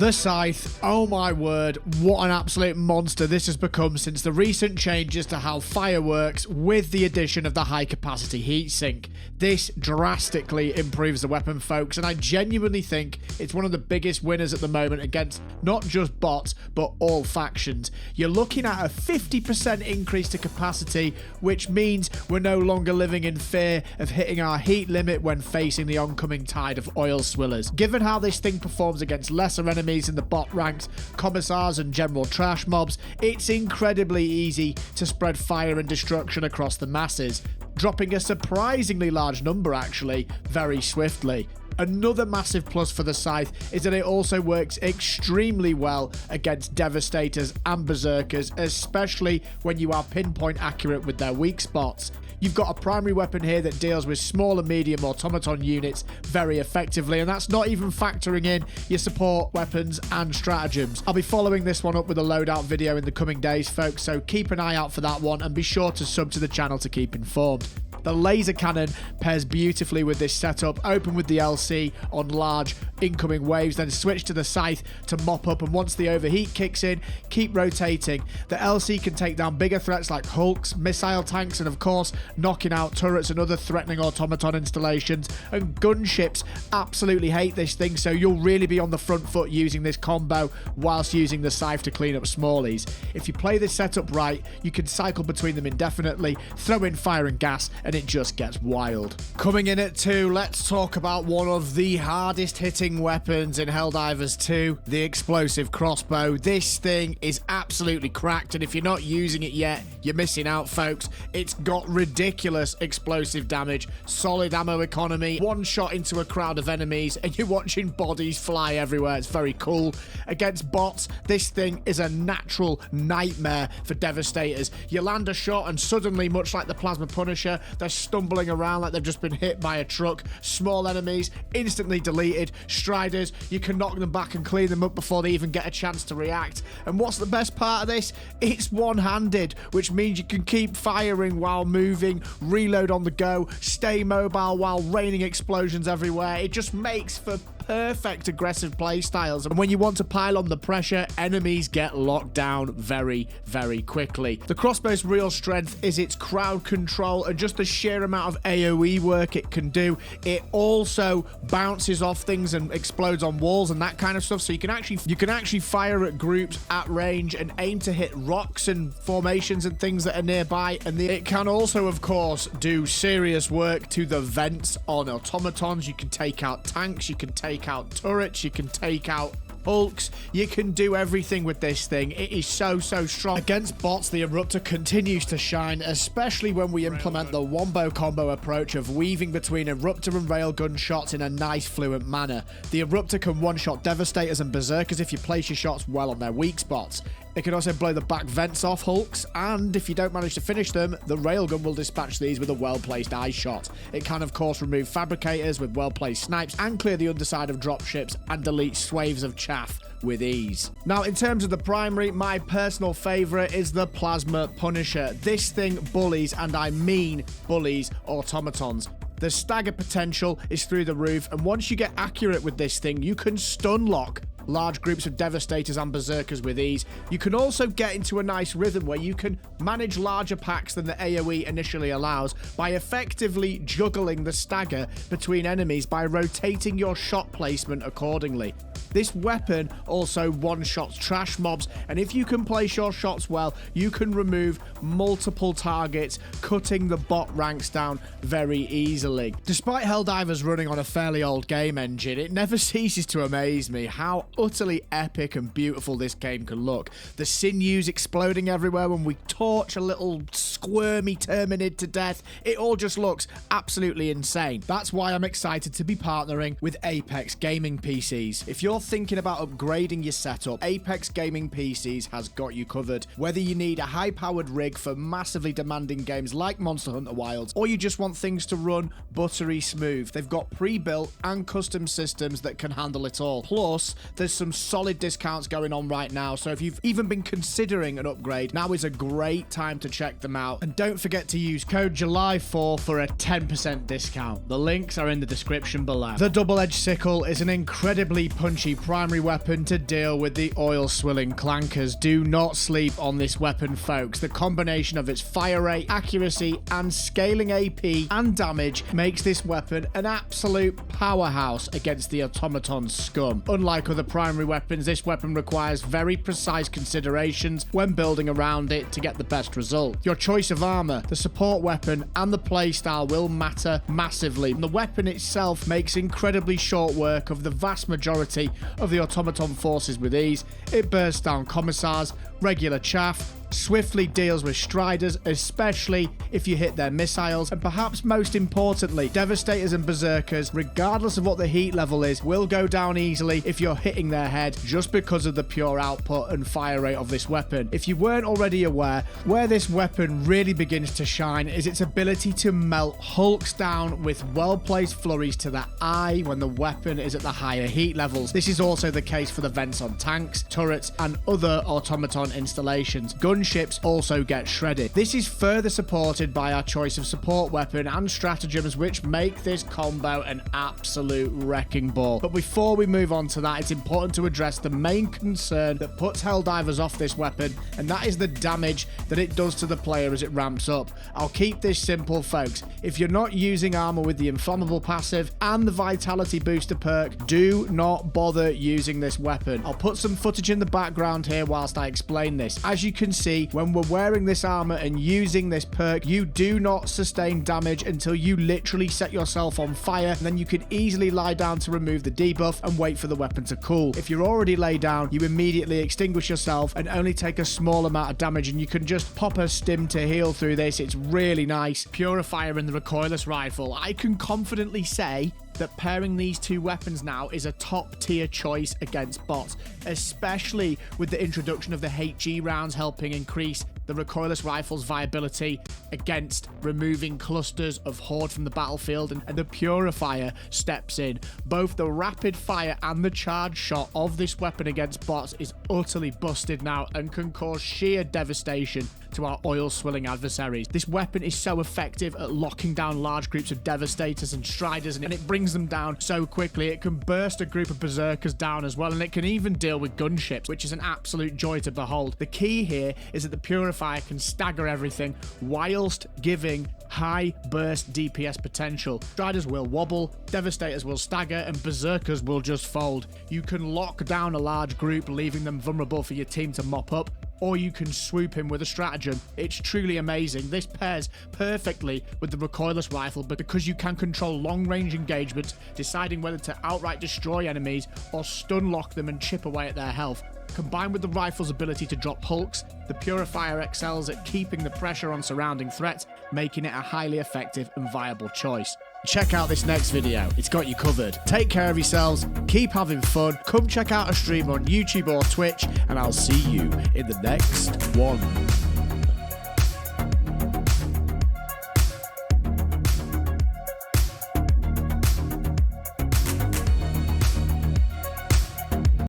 The Scythe, oh my word, what an absolute monster this has become since the recent changes to how fire works with the addition of the high capacity heatsink. This drastically improves the weapon, folks, and I genuinely think it's one of the biggest winners at the moment against not just bots, but all factions. You're looking at a 50% increase to capacity, which means we're no longer living in fear of hitting our heat limit when facing the oncoming tide of oil swillers. Given how this thing performs against lesser enemies in the bot ranks, commissars and general trash mobs, it's incredibly easy to spread fire and destruction across the masses, dropping a surprisingly large number actually very swiftly. Another massive plus for the Scythe is that it also works extremely well against Devastators and Berserkers, especially when you are pinpoint accurate with their weak spots. You've got a primary weapon here that deals with small and medium automaton units very effectively, and that's not even factoring in your support weapons and stratagems. I'll be following this one up with a loadout video in the coming days, folks, so keep an eye out for that one and be sure to sub to the channel to keep informed. The laser cannon pairs beautifully with this setup. Open with the LC on large incoming waves, then switch to the Scythe to mop up, and once the overheat kicks in, keep rotating. The LC can take down bigger threats like hulks, missile tanks, and of course knocking out turrets and other threatening automaton installations. And gunships absolutely hate this thing, so you'll really be on the front foot using this combo whilst using the Scythe to clean up smallies. If you play this setup right, you can cycle between them indefinitely, throw in fire and gas, and it just gets wild. Coming in at 2, let's talk about one of the hardest hitting weapons in Helldivers 2, the explosive crossbow. This thing is absolutely cracked, and if you're not using it yet, you're missing out, folks. It's got ridiculous explosive damage, solid ammo economy, one shot into a crowd of enemies, and you're watching bodies fly everywhere. It's very cool. Against bots, this thing is a natural nightmare for Devastators. You land a shot, and suddenly, much like the Plasma Punisher, they're stumbling around like they've just been hit by a truck. Small enemies, instantly deleted. Striders, you can knock them back and clean them up before they even get a chance to react. And what's the best part of this? It's one-handed, which means you can keep firing while moving, reload on the go, stay mobile while raining explosions everywhere. It just makes for perfect aggressive play styles, and when you want to pile on the pressure, enemies get locked down very, very quickly. The crossbow's real strength is its crowd control and just the sheer amount of AoE work it can do. It also bounces off things and explodes on walls and that kind of stuff, so you can actually fire at groups at range and aim to hit rocks and formations and things that are nearby. And it can also, of course, do serious work to the vents on automatons. You can take out tanks, you can take out turrets, you can take out hulks. You can do everything with this thing. It is so strong. Against bots, the Eruptor continues to shine, especially when we implement the wombo combo approach of weaving between Eruptor and railgun shots in a nice fluent manner. The Eruptor can one-shot Devastators and Berserkers if you place your shots well on their weak spots. It can also blow the back vents off hulks, and if you don't manage to finish them, the railgun will dispatch these with a well-placed eye shot. It can, of course, remove fabricators with well-placed snipes and clear the underside of dropships and delete swathes of chaff with ease. Now, in terms of the primary, my personal favourite is the Plasma Punisher. This thing bullies, and I mean bullies, automatons. The stagger potential is through the roof, and once you get accurate with this thing, you can stun lock large groups of Devastators and Berserkers with ease. You can also get into a nice rhythm where you can manage larger packs than the AoE initially allows by effectively juggling the stagger between enemies by rotating your shot placement accordingly. This weapon also one-shots trash mobs, and if you can place your shots well, you can remove multiple targets, cutting the bot ranks down very easily. Despite Helldivers running on a fairly old game engine, it never ceases to amaze me how utterly epic and beautiful this game can look. The sinews exploding everywhere when we torch a little squirmy Terminid to death. It all just looks absolutely insane. That's why I'm excited to be partnering with Apex Gaming PCs. If you're thinking about upgrading your setup, Apex Gaming PCs has got you covered. Whether you need a high-powered rig for massively demanding games like Monster Hunter Wilds, or you just want things to run buttery smooth, they've got pre-built and custom systems that can handle it all. Plus, there's some solid discounts going on right now, so if you've even been considering an upgrade, now is a great time to check them out. And don't forget to use code July4 for a 10% discount. The links are in the description below. The double-edged sickle is an incredibly punchy quality primary weapon to deal with the oil-swilling clankers. Do not sleep on this weapon, folks. The combination of its fire rate, accuracy, and scaling AP and damage makes this weapon an absolute powerhouse against the Automaton scum. Unlike other primary weapons, this weapon requires very precise considerations when building around it to get the best result. Your choice of armor, the support weapon, and the playstyle will matter massively. And the weapon itself makes incredibly short work of the vast majority of the Automaton forces with ease. It bursts down commissars, regular chaff, swiftly deals with striders, especially if you hit their missiles, and perhaps most importantly, devastators and berserkers, regardless of what the heat level is, will go down easily if you're hitting their head just because of the pure output and fire rate of this weapon. If you weren't already aware, where this weapon really begins to shine is its ability to melt hulks down with well-placed flurries to the eye when the weapon is at the higher heat levels. This is also the case for the vents on tanks, turrets, and other automaton installations. Gunships also get shredded. This is further supported by our choice of support weapon and stratagems, which make this combo an absolute wrecking ball. But before we move on to that, it's important to address the main concern that puts Helldivers off this weapon, and that is the damage that it does to the player as it ramps up. I'll keep this simple, folks. If you're not using armor with the inflammable passive and the vitality booster perk, do not bother using this weapon. I'll put some footage in the background here whilst I explain this. As you can see, when we're wearing this armor and using this perk, you do not sustain damage until you literally set yourself on fire, and then you can easily lie down to remove the debuff and wait for the weapon to cool. If you're already laid down, you immediately extinguish yourself and only take a small amount of damage, and you can just pop a stim to heal through this. It's really nice. Purifier and the recoilless rifle. I can confidently say that pairing these two weapons now is a top tier choice against bots, especially with the introduction of the HE rounds helping increase the recoilless rifle's viability against removing clusters of horde from the battlefield, and the Purifier steps in. Both the rapid fire and the charge shot of this weapon against bots is utterly busted now and can cause sheer devastation to our oil-swilling adversaries. This weapon is so effective at locking down large groups of devastators and striders, and it brings them down so quickly. It can burst a group of berserkers down as well, and it can even deal with gunships, which is an absolute joy to behold. The key here is that the Purifier can stagger everything whilst giving high burst DPS potential. Striders will wobble, devastators will stagger, and berserkers will just fold. You can lock down a large group, leaving them vulnerable for your team to mop up, or you can swoop him with a stratagem. It's truly amazing. This pairs perfectly with the recoilless rifle, but because you can control long-range engagements, deciding whether to outright destroy enemies or stun lock them and chip away at their health. Combined with the rifle's ability to drop hulks, the Purifier excels at keeping the pressure on surrounding threats, making it a highly effective and viable choice. Check out this next video, it's got you covered. Take care of yourselves, keep having fun, come check out a stream on YouTube or Twitch, and I'll see you in the next one.